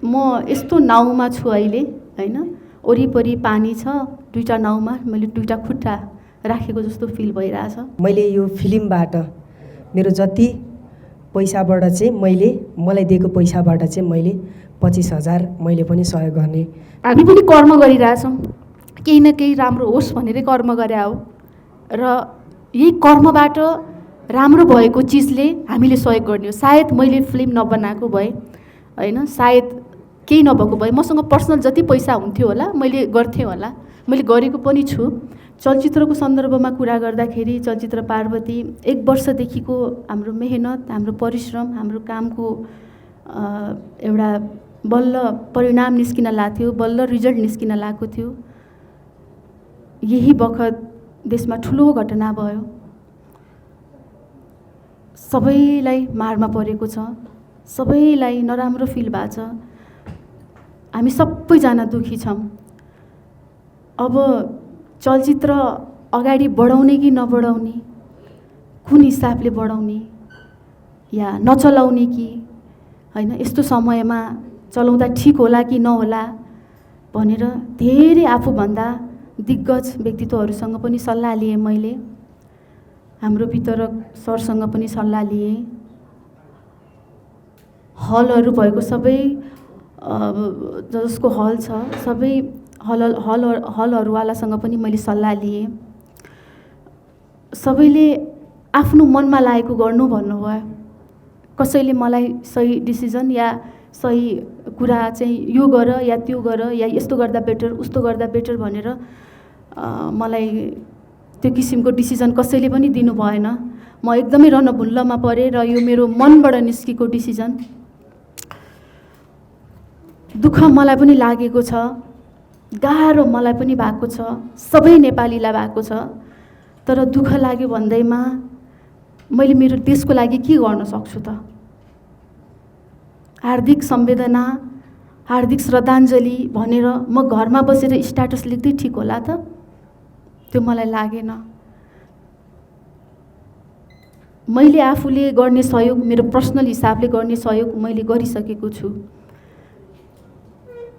म यस्तो नाउँमा छु अहिले हैन, वरिपरि पानी छ, दुईटा नाउँमा मैले दुईटा खुट्टा राखेको जस्तो फिल भइरहेछ। मैले यो फिल्मबाट मेरो जति पैसाबाट चाहिँ मलाई दिएको पैसाबाट चाहिँ मैले 25,000 मैले पनि सहयोग गर्ने। हामी पनि कर्म गरिरहेछौँ, केही न केही राम्रो होस् भनेरै कर्म गरे हो र यही कर्मबाट राम्रो भएको चिजले हामीले सहयोग गर्ने हो। सायद मैले फिल्म नबनाएको भए हैन, सायद केही नभएको भए मसँग पर्सनल जति पैसा हुन्थ्यो होला मैले गर्थेँ होला, मैले गरेको पनि छु। चलचित्रको सन्दर्भमा कुरा गर्दाखेरि चलचित्र पार्वती 1 वर्षदेखिको हाम्रो मेहनत, हाम्रो परिश्रम, हाम्रो कामको एउटा बल्ल परिणाम निस्किन लाग्थ्यो, बल्ल रिजल्ट निस्किन लागेको थियो। यही बखत देशमा ठुलो घटना भयो, सबैलाई मारमा परेको छ, सबैलाई नराम्रो फिल भएको छ, हामी सबैजना दुखी छौँ। अब चलचित्र अगाडि बढाउने कि नबढाउने, कुन हिसाबले बढाउने या नचलाउने कि हैन, यस्तो समयमा चलाउँदा ठिक होला कि नहोला भनेर धेरै आफूभन्दा दिग्गज व्यक्तित्वहरूसँग पनि सल्लाह लिएँ। मैले हाम्रो वितरक सरसँग पनि सल्लाह लिएँ। हलहरू भएको सबै जसको हल छ सबै हलहरूवालासँग पनि मैले सल्लाह लिएँ। सबैले आफ्नो मनमा लागेको गर्नु भन्नुभयो। कसैले मलाई सही डिसिजन या सही कुरा चाहिँ यो गर या त्यो गर या यस्तो गर्दा बेटर उस्तो गर्दा बेटर भनेर मलाई त्यो किसिमको डिसिजन कसैले पनि दिनु भएन। म एकदमै रनभुल्लमा परेँ र यो मेरो मनबाट निस्केको डिसिजन। दुःख मलाई पनि लागेको छ, गाह्रो मलाई पनि भएको छ, सबै नेपालीलाई भएको छ। तर दुःख लाग्यो भन्दैमा मैले मेरो देशको लागि के गर्न सक्छु त? हार्दिक सम्वेदना, हार्दिक श्रद्धाञ्जली भनेर म घरमा बसेर स्ट्याटस लेख्दै ठिक होला त? त्यो मलाई लागेन। मैले आफूले गर्ने सहयोग, मेरो पर्सनल हिसाबले गर्ने सहयोग मैले गरिसकेको छु।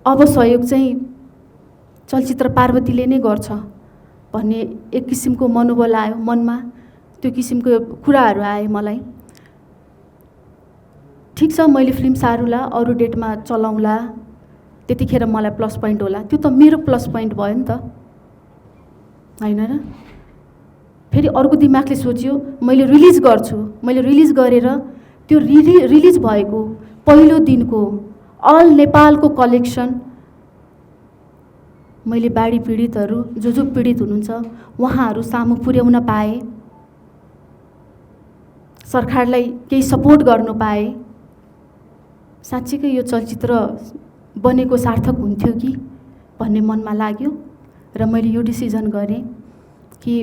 अब सहयोग चाहिँ चलचित्र पार्वतीले नै गर्छ भन्ने एक किसिमको मनोबल आयो मनमा, त्यो किसिमको कुराहरू आए मलाई। ठिक छ, मैले फिल्म सारुला, अरू डेटमा चलाउँला, त्यतिखेर मलाई प्लस पोइन्ट होला। त्यो त मेरो प्लस पोइन्ट भयो नि त, हैन र? फेरि अर्को दिमागले सोच्यो मैले रिलिज गर्छु, मैले रिलिज गरेर त्यो रिलिज भएको पहिलो दिनको अल नेपालको कलेक्सन मैले बाढी पीडितहरू जो पीडित हुनुहुन्छ उहाँहरू सामु पुर्याउन पाएँ, सरकारलाई केही सपोर्ट गर्नु पाएँ। साँच्चीकै यो चलचित्र बनेको सार्थक हुन्थ्यो कि भन्ने मनमा लाग्यो र मैले यो डिसिजन गरेँ कि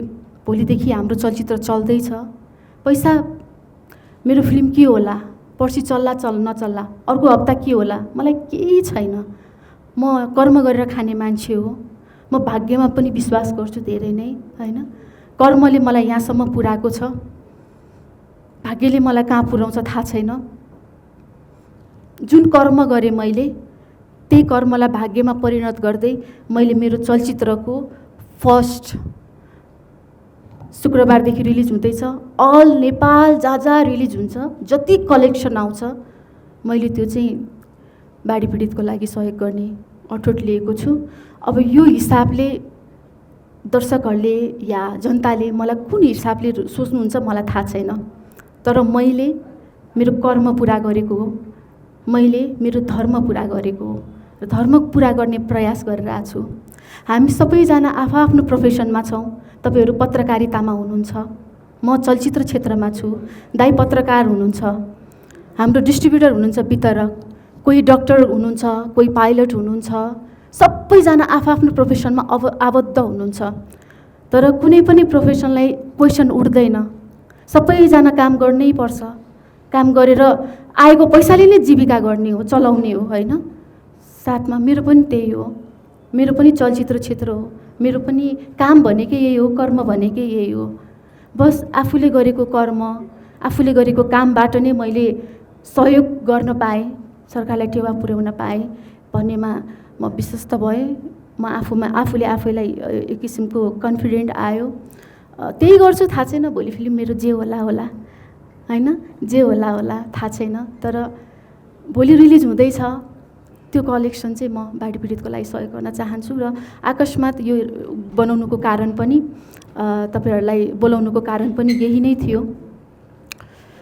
भोलिदेखि हाम्रो चलचित्र चल्दैछ। पैसा मेरो फिल्म के होला, पर्सि चल्ला नचल्ला, अर्को हप्ता के होला, मलाई केही छैन। म कर्म गरेर खाने मान्छे हो। म भाग्यमा पनि विश्वास गर्छु धेरै नै, हैन? कर्मले मलाई यहाँसम्म पुर्याएको छ, भाग्यले मलाई कहाँ पुर्याउँछ थाहा छैन। जुन कर्म गरेँ मैले त्यही कर्मलाई भाग्यमा परिणत गर्दै मैले मेरो चलचित्रको फर्स्ट शुक्रबारदेखि रिलिज हुँदैछ। अल नेपाल जहाँ रिलिज हुन्छ, जति कलेक्सन आउँछ मैले त्यो चाहिँ बाढी पीडितको लागि सहयोग गर्ने अठोट लिएको छु। अब यो हिसाबले दर्शकहरूले या जनताले मलाई कुन हिसाबले सोच्नुहुन्छ मलाई थाहा छैन, तर मैले मेरो कर्म पुरा गरेको हो, मैले मेरो धर्म पुरा गरेको हो र धर्म पुरा गर्ने प्रयास गरिरहेको छु। हामी सबैजना आफ्नो प्रोफेसनमा छौँ। तपाईहरू पत्रकारितामा हुनुहुन्छ, म चलचित्र क्षेत्रमा छु, दाइ पत्रकार हुनुहुन्छ, हाम्रो डिस्ट्रिब्युटर हुनुहुन्छ, वितरक, कोही डक्टर हुनुहुन्छ, कोही पाइलट हुनुहुन्छ, सबैजना आफ्नो प्रोफेसनमा आबद्ध हुनुहुन्छ। तर कुनै पनि प्रोफेसनलाई क्वेसन उठ्दैन, सबैजना काम गर्नै पर्छ। काम गरेर आएको पैसाले नै जीविका गर्ने हो, चलाउने हो, हैन? साथमा मेरो पनि त्यही हो, मेरो पनि चलचित्र क्षेत्र हो, मेरो पनि काम भनेकै यही हो, कर्म भनेकै यही हो। बस आफूले गरेको कर्म, आफूले गरेको कामबाट नै मैले सहयोग गर्न पाएँ, सरकारलाई टेवा पुर्याउन पाएँ भन्नेमा म विश्वस्त भएँ। म आफूले आफैलाई एक किसिमको कन्फिडेन्ट आयो। त्यही गर्छु, थाहा छैन भोलि फिल्म मेरो जे होला होला, होइन, जे होला होला थाहा छैन। तर भोलि रिलिज हुँदैछ, त्यो कलेक्सन चाहिँ म बाढी पीडितको लागि सहयोग गर्न चाहन्छु। र अकस्मात यो बनाउनुको कारण पनि तपाईँहरूलाई बोलाउनुको कारण पनि यही नै थियो।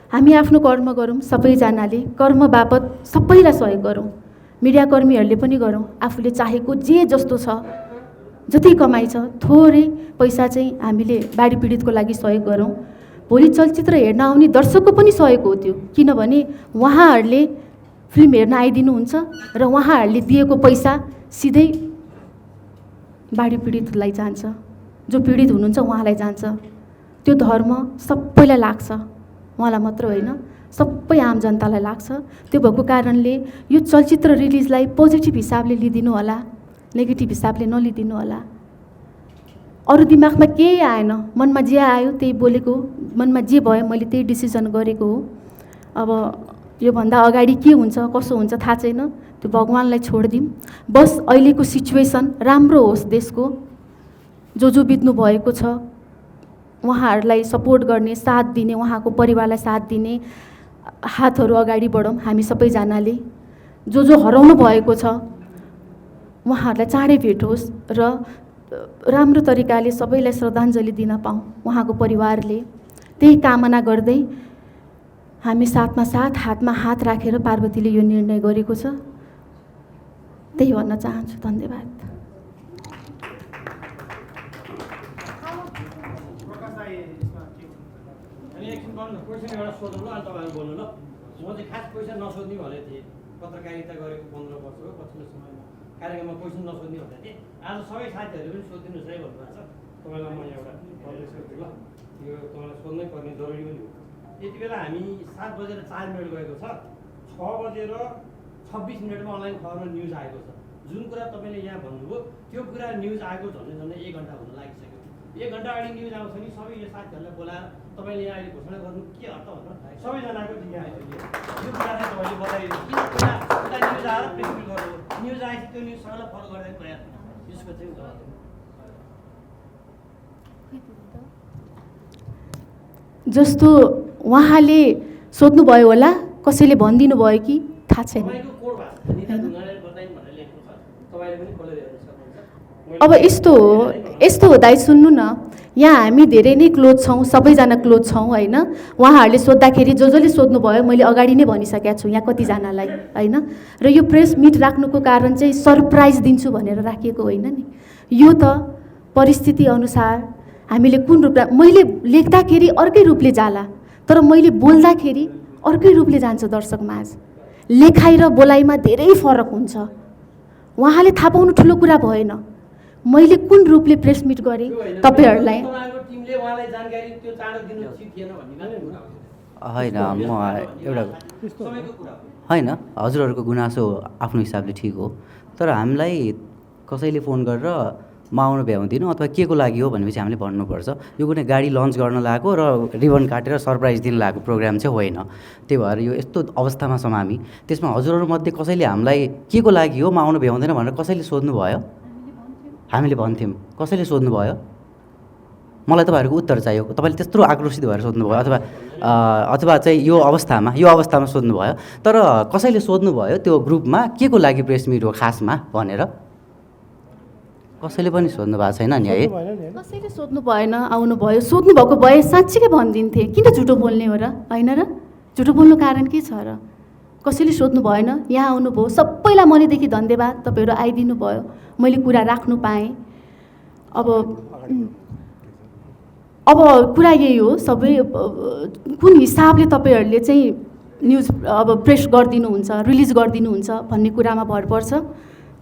हामी आफ्नो कर्म गरौँ, सबैजनाले कर्म बापत सबैलाई सहयोग गरौँ, मिडियाकर्मीहरूले पनि गरौँ। आफूले चाहेको जे जस्तो छ, जति कमाइ छ, थोरै पैसा चाहिँ हामीले बाढी पीडितको लागि सहयोग गरौँ। भोलि चलचित्र हेर्न आउने दर्शकको पनि सहयोग हो त्यो, किनभने उहाँहरूले फिल्म हेर्न आइदिनुहुन्छ र उहाँहरूले दिएको पैसा सिधै बाढी पीडितलाई जान्छ, जो पीडित हुनुहुन्छ उहाँलाई जान्छ। त्यो धर्म सबैलाई लाग्छ, उहाँलाई मात्र होइन, सबै आम जनतालाई लाग्छ। त्यो भएको कारणले यो चलचित्र रिलिजलाई पोजिटिभ हिसाबले लिदिनु होला, नेगेटिभ हिसाबले नलिदिनु होला। अरू दिमागमा केही आएन, मनमा जे आयो त्यही बोलेको, मनमा जे भयो मैले त्यही डिसिजन गरेको हो। अब योभन्दा अगाडि के हुन्छ कसो हुन्छ थाहा छैन, त्यो भगवान्लाई छोडिदिउँ। बस अहिलेको सिचुएसन राम्रो होस्, देशको जो बित्नु भएको छ उहाँहरूलाई सपोर्ट गर्ने, साथ दिने, उहाँको परिवारलाई साथ दिने हातहरू अगाडि बढौँ हामी सबैजनाले। जो हराउनु भएको छ उहाँहरूलाई चाँडै भेटोस् र राम्रो तरिकाले सबैलाई श्रद्धाञ्जली दिन पाऊँ उहाँको परिवारले। त्यही कामना गर्दै हामी साथमा साथ, हातमा हात राखेर पार्वतीले यो निर्णय गरेको छ, त्यही भन्न चाहन्छु। धन्यवाद। क्वेसन एउटा सोध्नु ल, अनि तपाईँहरू बोल्नु ल। म चाहिँ खास क्वेसन नसोध्ने भनेको थिएँ, पत्रकारिता गरेको 15 वर्ष हो, पछिल्लो समयमा कार्यक्रममा क्वेसन नसोध्ने भनेको थिएँ। आज सबै साथीहरूले पनि सोधिदिनुहोस् है भन्नुभएको छ। तपाईँलाई म एउटा प्रदेश गर्छु ल, यो तपाईँलाई सोध्नै पर्ने जरुरी पनि हो। यति बेला हामी 7:04 गएको छ, 6:26 अनलाइन खबरमा न्युज आएको छ। जुन कुरा तपाईँले यहाँ भन्नुभयो त्यो कुरा न्युज आएको झन्डै 1 घन्टा हुन लागिसक्यो। 1 घन्टा अगाडि न्युज आउँछ नि, सबै यो साथीहरूलाई बोलाएर तपाईँले यहाँ अहिले घोषणा गर्नु के अर्थ भन्नु, सबैजनाको जिम्मा आयो। यो कुरा चाहिँ तपाईँले बताइदिनु, किन कुरा न्युज आएर प्रेसमिट गर्नु, न्युज आएपछि त्यो न्युज सबैलाई फलो गर्दै प्रयास यसको चाहिँ जवाब दिनु। जस्तो उहाँले सोध्नुभयो होला, कसैले भनिदिनु भयो कि थाहा छैन। अब यस्तो हो दाइ, सुन्नु न, यहाँ हामी धेरै नै क्लोज छौँ, सबैजना क्लोज छौँ होइन। उहाँहरूले सोद्धाखेरि जसले सोध्नुभयो मैले अगाडि नै भनिसकेको छु यहाँ कतिजनालाई होइन। र यो प्रेस मिट राख्नुको कारण चाहिँ सरप्राइज दिन्छु भनेर राखिएको होइन नि, यो त परिस्थिति अनुसार हामीले कुन रूपमा, मैले लेख्दाखेरि अर्कै रूपले जाला तर मैले बोल्दाखेरि अर्कै रूपले जान्छ दर्शकमाझ। लेखाइ र बोलाइमा धेरै फरक हुन्छ, उहाँले थाहा पाउनु ठुलो कुरा भएन। मैले कुन रूपले प्रेस मिट गरेँ तपाईँहरूलाई होइन, म एउटा होइन, हजुरहरूको गुनासो आफ्नो हिसाबले ठिक हो, तर हामीलाई कसैले फोन गरेर म आउनु भ्याउँदिनँ अथवा के को लागि हो भनेपछि हामीले भन्नुपर्छ। यो कुनै गाडी लन्च गर्न लागेको र रिबन काटेर सरप्राइज दिन लागेको प्रोग्राम चाहिँ होइन। त्यही भएर यो यस्तो अवस्थामा छौँ हामी। त्यसमा हजुरहरूमध्ये कसैले हामीलाई के को लागि हो म आउनु भ्याउँदैन भनेर कसैले सोध्नुभयो? हामीले भन्थ्यौँ। कसैले सोध्नुभयो? मलाई तपाईँहरूको उत्तर चाहियो। तपाईँले त्यत्रो आक्रोशित भएर सोध्नुभयो अथवा चाहिँ यो अवस्थामा सोध्नुभयो, तर कसैले सोध्नुभयो त्यो ग्रुपमा के को लागि प्रेस मिट हो खासमा भनेर? कसैले पनि सोध्नु भएको छैन नि है। कसैले सोध्नु भएन, आउनुभयो, सोध्नु भएको भए साँच्चीकै भनिदिन्थे। किन झुटो बोल्ने हो र, होइन र? झुटो बोल्नु कारण के छ र? कसैले सोध्नु भएन, यहाँ आउनुभयो, सबैलाई मनैदेखि धन्यवाद, तपाईँहरू आइदिनु भयो, मैले कुरा राख्नु पाएँ। अब कुरा यही हो, सबै कुन हिसाबले तपाईँहरूले चाहिँ न्युज प्रेस गरिदिनुहुन्छ, रिलिज गरिदिनुहुन्छ भन्ने कुरामा भर पर्छ।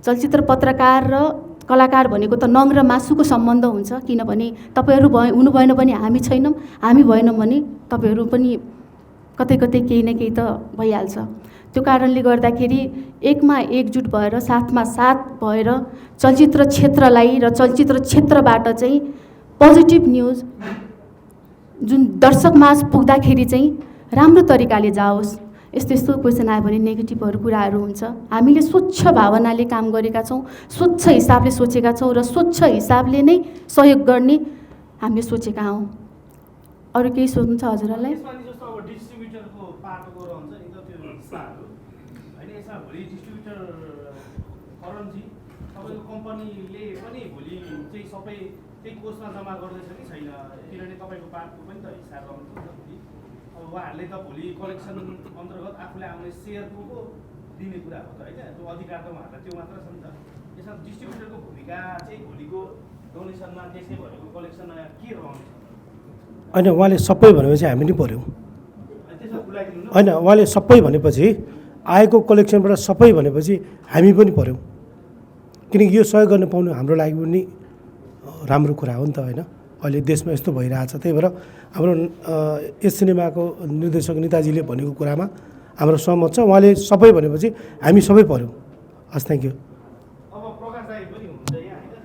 चलचित्र पत्रकार र कलाकार भनेको त नङ र मासुको सम्बन्ध हुन्छ, किनभने तपाईँहरू हुनु भएन भने हामी छैनौँ, हामी भएनौँ भने तपाईँहरू पनि कतै कतै केही न केही त भइहाल्छ। त्यो कारणले गर्दाखेरि एकमा एकजुट भएर साथमा साथ भएर चलचित्र क्षेत्रलाई र चलचित्र क्षेत्रबाट चाहिँ पोजिटिभ न्युज जुन दर्शकमाझ पुग्दाखेरि चाहिँ राम्रो तरिकाले जाओस्, यस्तो यस्तो क्वेसन आयो भने नेगेटिभहरू कुराहरू हुन्छ। हामीले स्वच्छ भावनाले काम गरेका छौँ, स्वच्छ हिसाबले सोचेका छौँ र स्वच्छ हिसाबले नै सहयोग गर्ने हामीले सोचेका हौँ। अरू केही सोध्नु छ हजुरहरूलाई? जस्तो अब डिस्ट्रिब्युटरको पाटोको रहन्छ नि त त्यो हिस्साहरू होइन, यसमा भोलि डिस्ट्रिब्युटर करेन्सी तपाईँको कम्पनीले पनि भोलि चाहिँ सबै त्यही कोषमा जम्मा गर्दैछ कि छैन, किनभने तपाईँको पार्टको पनि त हिस्सा रहन्छ नि त भोलि। अब उहाँहरूले त भोलि कलेक्सन अन्तर्गत आफूले आउने सेयरको पो दिने कुरा हो त होइन, त्यो अधिकार त उहाँहरूलाई त्यो मात्र छ नि त। यसमा डिस्ट्रिब्युटरको भूमिका चाहिँ भोलिको डोनेसनमा त्यसै भएको कलेक्सनमा के रहन्छ? होइन, उहाँले सबै भनेपछि हामी नि पऱ्यौँ होइन, उहाँले सबै भनेपछि आएको कलेक्सनबाट सबै भनेपछि हामी पनि पऱ्यौँ, किनकि यो सहयोग गर्न पाउनु हाम्रो लागि पनि राम्रो कुरा हो नि त होइन। अहिले देशमा यस्तो भइरहेछ, त्यही भएर हाम्रो यस सिनेमाको निर्देशक नेताजीले भनेको कुरामा हाम्रो सहमत छ। उहाँले सबै भनेपछि हामी सबै पऱ्यौँ। हस्, थ्याङ्क यू। अब प्रकाश दाइ पनि हुनुहुन्छ यहाँ होइन,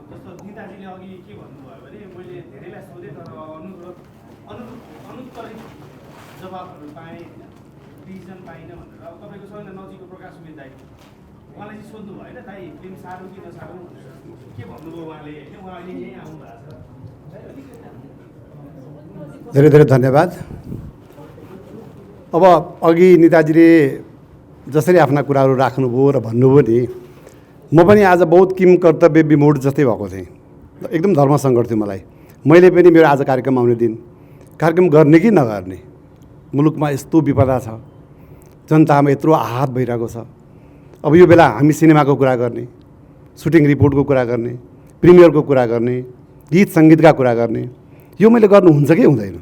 जस्तो नेताजीले अघि के भन्नुभयो भने मैले धेरैलाई सोधेँ तर अनुत्तरित जवाबहरू पाएँ होइन, डिसिजन पाइनँ भनेर। अब तपाईँको सबैभन्दा नजिकको प्रकाश उमेश दाइ उहाँलाई चाहिँ सोध्नु भयो होइन, दाइ फिल्म सार्नु कि नसार्नु के भन्नुभयो उहाँले होइन, उहाँ अहिले यहीँ आउनु भएको छ। धेरै धेरै धन्यवाद। अब अघि नेताजीले जसरी आफ्ना कुराहरू राख्नुभयो र भन्नुभयो नि, म पनि आज बहुत किम कर्तव्य विमूढ जस्तै भएको थिएँ, एकदम धर्मसङ्कट थियो मलाई। मैले पनि मेरो आज कार्यक्रम आउने दिन कार्यक्रम गर्ने कि नगर्ने, मुलुकमा यस्तो विपदा छ, जनतामा यत्रो आहत भइरहेको छ। अब यो बेला हामी सिनेमाको कुरा गर्ने, सुटिङ रिपोर्टको कुरा गर्ने, प्रिमियरको कुरा गर्ने, गीत सङ्गीतका कुरा गर्ने, यो मैले गर्नु हुन्छ कि हुँदैन?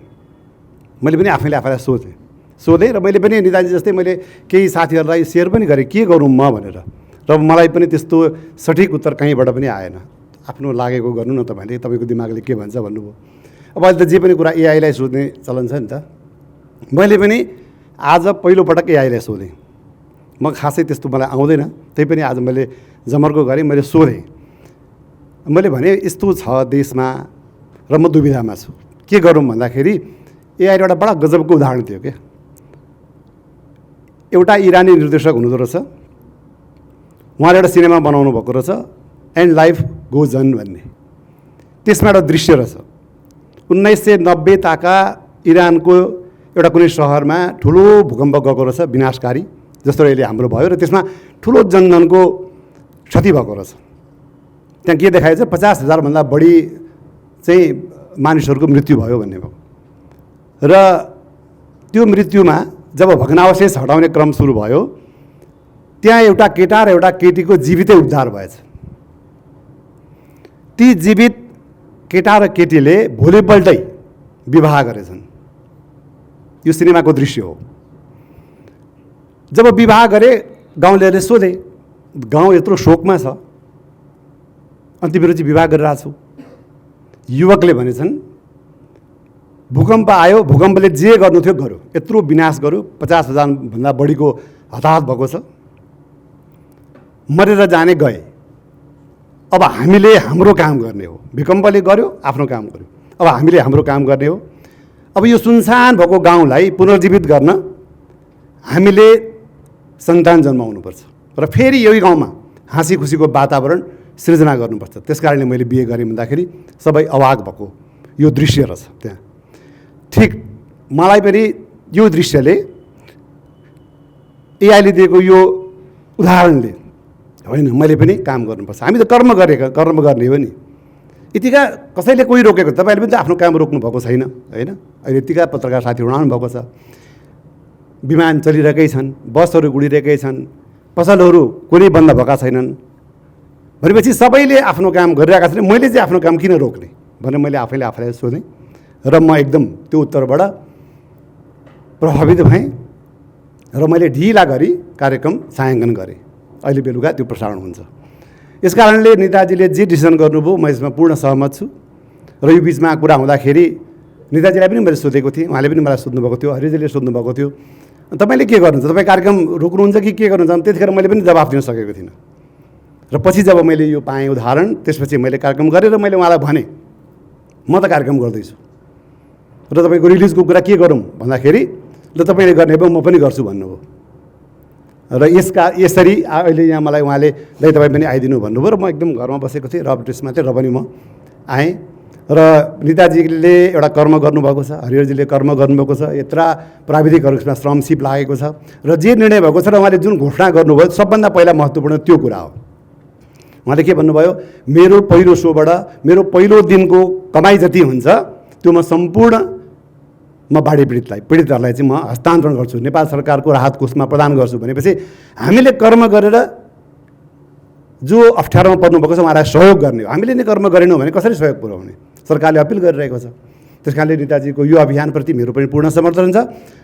मैले पनि आफैलाई सोधेँ र मैले पनि नेताजी जस्तै मैले केही साथीहरूलाई सेयर पनि गरेँ के गरौँ म भनेर, र मलाई पनि त्यस्तो सठिक उत्तर कहीँबाट पनि आएन। आफ्नो लागेको गर्नु न तपाईँले, तपाईँको दिमागले के भन्छ भन्नुभयो। अब अहिले त जे पनि कुरा एआईलाई सोध्ने चलन छ नि त। मैले पनि आज पहिलोपटक एआईलाई सोधेँ, म खासै त्यस्तो मलाई आउँदैन, त्यही पनि आज मैले जमर्को गरेँ, मैले सोधेँ। मैले भने यस्तो छ देशमा र म दुविधामा छु, के गरौँ भन्दाखेरि एआईले एउटा बडा गजबको उदाहरण थियो क्या। एउटा इरानी निर्देशक हुनुहुँदो रहेछ, उहाँले एउटा सिनेमा बनाउनु भएको रहेछ एन्ड लाइफ गोज अन भन्ने। त्यसमा एउटा दृश्य रहेछ 1990 ताका इरानको एउटा कुनै सहरमा ठुलो भूकम्प गएको रहेछ, विनाशकारी जस्तो अहिले हाम्रो भयो, र त्यसमा ठुलो जनधनको क्षति भएको रहेछ। त्यहाँ के देखाएको छ, 50,000 भन्दा बढी चाहिँ मानिसहरूको मृत्यु भयो भन्ने भयो। र त्यो मृत्युमा जब भग्नावशेष हटाउने क्रम सुरु भयो, त्यहाँ एउटा केटा र एउटा केटीको जीवितै उद्धार भएछ। ती जीवित केटा र केटीले भोलिपल्टै विवाह गरेछन्। यो सिनेमाको दृश्य हो। जब विवाह गरे, गाउँलेहरूले सोधे, गाउँ यत्रो शोकमा छ, अनि तिमीहरू चाहिँ विवाह गरिरहेको छौ? युवकले भनेछन् भूकम्प आयो, भूकम्पले जे गर्नु थियो गर्यो, यत्रो विनाश गर्यो, 50,000 भन्दा बढीको हताहत भएको छ, मरेर जाने गए। अब हामीले हाम्रो काम गर्ने हो। भूकम्पले गर्यो, आफ्नो काम गर्यो, अब हामीले हाम्रो काम गर्ने हो। अब यो सुनसान भएको गाउँलाई पुनर्जीवित गर्न हामीले सन्तान जन्माउनुपर्छ र फेरि यही गाउँमा हाँसी खुसीको वातावरण सृजना गर्नुपर्छ। त्यसकारणले मैले बिहे गरेँ भन्दाखेरि सबै अवाक भएको यो दृश्य रहेछ त्यहाँ। ठिक मलाई पनि यो दृश्यले, एआईले दिएको यो उदाहरणले, होइन मैले पनि काम गर्नुपर्छ, हामी त कर्म गर्ने हो नि। यतिका कसैले कोही रोकेको, तपाईँले पनि त आफ्नो काम रोक्नु भएको छैन होइन। अहिले यतिका पत्रकार साथीहरू आउनु भएको छ, विमान चलिरहेकै छन्, बसहरू उडिरहेकै छन्, पसलहरू कुनै बन्द भएका छैनन् भनेपछि सबैले आफ्नो काम गरिरहेका छन्। मैले चाहिँ आफ्नो काम किन रोक्ने भनेर मैले आफैलाई सोधेँ र म एकदम त्यो उत्तरबाट प्रभावित भएँ र मैले ढिला गरी कार्यक्रम छायाङ्कन गरेँ। अहिले बेलुका त्यो प्रसारण हुन्छ। यस कारणले नेताजीले जे डिसिसन गर्नुभयो म यसमा पूर्ण सहमत छु। र यो बिचमा कुरा हुँदाखेरि नेताजीलाई पनि मैले सोधेको थिएँ, उहाँले पनि मलाई सोध्नुभएको थियो, हरिजीले सोध्नुभएको थियो तपाईँले के गर्नुहुन्छ, तपाईँ कार्यक्रम रोक्नुहुन्छ कि के गर्नुहुन्छ? त्यतिखेर मैले पनि जवाफ दिन सकेको थिइनँ। र पछि जब मैले यो पाएँ उदाहरण, त्यसपछि मैले कार्यक्रम गरेँ र मैले उहाँलाई भने म त कार्यक्रम गर्दैछु र तपाईँको रिलिजको कुरा के गरौँ भन्दाखेरि ल तपाईँले गर्ने भए म पनि गर्छु भन्नुभयो र यसरी अहिले यहाँ मलाई उहाँले दाइ तपाईँ पनि आइदिनु भन्नुभयो र म एकदम घरमा बसेको थिएँ र ड्रेसमा थिएँ र पनि म आएँ र नेताजीले एउटा कर्म गर्नुभएको छ, हरिहरजीले कर्म गर्नुभएको छ, यत्रा प्राविधिकहरूमा श्रमसिप लागेको छ र जे निर्णय भएको छ र उहाँले जुन घोषणा गर्नुभयो सबभन्दा पहिला महत्त्वपूर्ण त्यो कुरा हो। उहाँले के भन्नुभयो, मेरो पहिलो सोबाट मेरो पहिलो दिनको कमाइ जति हुन्छ त्यो म सम्पूर्ण बाढी पीडितहरूलाई चाहिँ म हस्तान्तरण गर्छु, नेपाल सरकारको राहत कोषमा प्रदान गर्छु भनेपछि हामीले कर्म गरेर जो अप्ठ्यारोमा पर्नुभएको छ उहाँलाई सहयोग गर्ने हो। हामीले नै कर्म गरेनौँ भने कसरी सहयोग पुर्याउने, सरकारले अपिल गरिरहेको छ। त्यस कारणले नेताजीको यो अभियानप्रति मेरो पनि पूर्ण समर्थन छ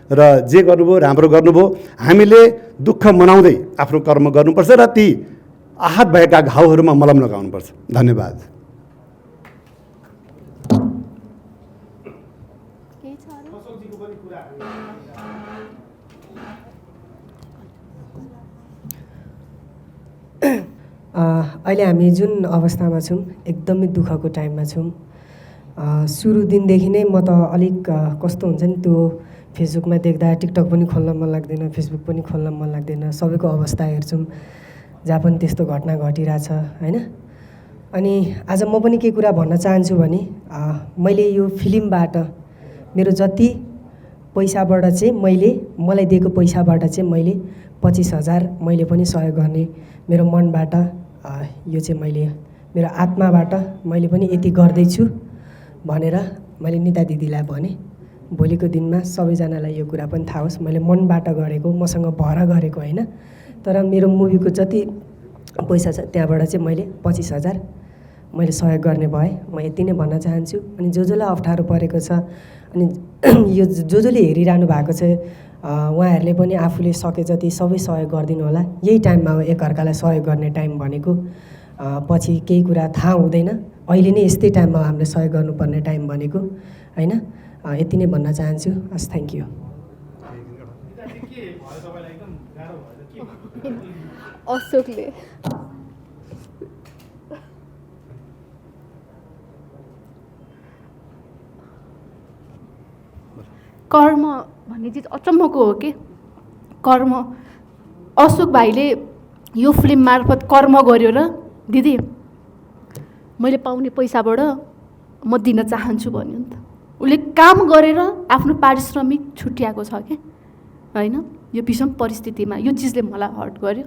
र जे गर्नुभयो राम्रो गर्नुभयो। हामीले दुःख मनाउँदै आफ्नो कर्म गर्नुपर्छ र ती आहत भएका घाउहरूमा मलम लगाउनुपर्छ। धन्यवाद। अहिले हामी जुन अवस्थामा छौँ एकदमै दुःखको टाइममा छौँ। सुरु दिनदेखि नै म त अलिक कस्तो हुन्छ नि, त्यो फेसबुकमा देख्दा टिकटक पनि खोल्न मन लाग्दैन, फेसबुक पनि खोल्न मन लाग्दैन, सबैको अवस्था हेर्छौँ जहाँ पनि त्यस्तो घटना घटिरहेछ होइन। अनि आज म पनि के कुरा भन्न चाहन्छु भने मैले यो फिल्मबाट मेरो जति पैसाबाट चाहिँ मलाई दिएको पैसाबाट चाहिँ मैले 25,000 मैले पनि सहयोग गर्ने मेरो मनबाट यो चाहिँ मैले मेरो आत्माबाट मैले पनि यति गर्दैछु भनेर मैले निता दिदीलाई भने। भोलिको दिनमा सबैजनालाई यो कुरा पनि थाहा होस्, मैले मनबाट गरेको, मसँग भएर गरेको होइन। तर मेरो मुभीको जति पैसा छ त्यहाँबाट चाहिँ मैले 25,000 मैले सहयोग गर्ने भए, म यति नै भन्न चाहन्छु। अनि जसलाई अप्ठ्यारो परेको छ अनि यो जसले हेरिरहनु भएको छ उहाँहरूले पनि आफूले सके जति सबै सहयोग गरिदिनु होला। यही टाइममा हो एकअर्कालाई सहयोग गर्ने टाइम भनेको, पछि केही कुरा थाहा हुँदैन। अहिले नै यस्तै टाइममा हामीले सहयोग गर्नुपर्ने टाइम भनेको होइन। यति नै भन्न चाहन्छु। हस्, थ्याङ्क यू। अशोकले कर्म भन्ने चिज अचम्मको हो कि कर्म। अशोक भाइले यो फिल्म मार्फत कर्म गर्यो र दिदी मैले पाउने पैसाबाट म दिन चाहन्छु भन्यो नि त। उसले काम गरेर आफ्नो पारिश्रमिक छुट्याएको छ क्या होइन। यो विषम परिस्थितिमा यो चिजले मलाई हर्ट गर्यो।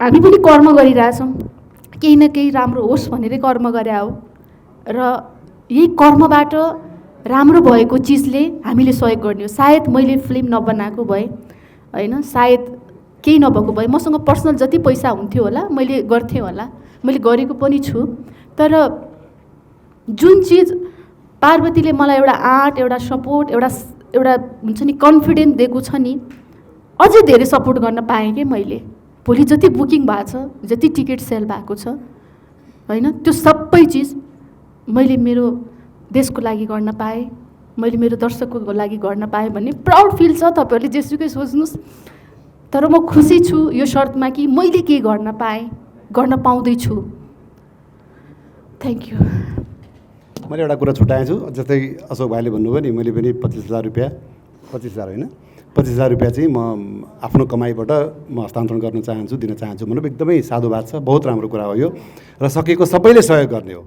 हामी पनि कर्म गरिरहेछौँ, केही न केही राम्रो होस् भनेरै कर्म गरे हो र यही कर्मबाट राम्रो भएको चिजले हामीले सहयोग गर्ने हो। सायद मैले फिल्म नबनाएको भए होइन, सायद केही नभएको भए मसँग पर्सनल जति पैसा हुन्थ्यो होला मैले गर्थेँ होला, मैले गरेको पनि छु। तर जुन चिज पार्वतीले मलाई एउटा आँट, एउटा सपोर्ट, एउटा हुन्छ नि कन्फिडेन्स दिएको छ नि, अझै धेरै सपोर्ट गर्न पाएँ कि मैले। भोलि जति बुकिङ भएको छ, जति टिकट सेल भएको छ होइन, त्यो सबै चिज मैले मेरो देशको लागि गर्न पाएँ, मैले मेरो दर्शकको लागि गर्न पाएँ भन्ने प्राउड फिल छ। तपाईँहरूले जेसुकै सोच्नुहोस्, तर म खुसी छु यो शर्तमा कि मैले के गर्न पाएँ, गर्न पाउँदैछु। Thank you. मैले एउटा कुरा छुट्याएछु, जस्तै अशोक भाइले भन्नुभयो नि, मैले पनि 25,000 रुपियाँ, 25,000 होइन 25,000 रुपियाँ चाहिँ म आफ्नो कमाइबाट म हस्तान्तरण गर्न चाहन्छु, दिन चाहन्छु भन्नु एकदमै साधुवाद छ। बहुत राम्रो कुरा हो यो र सकेको सबैले सहयोग गर्ने हो।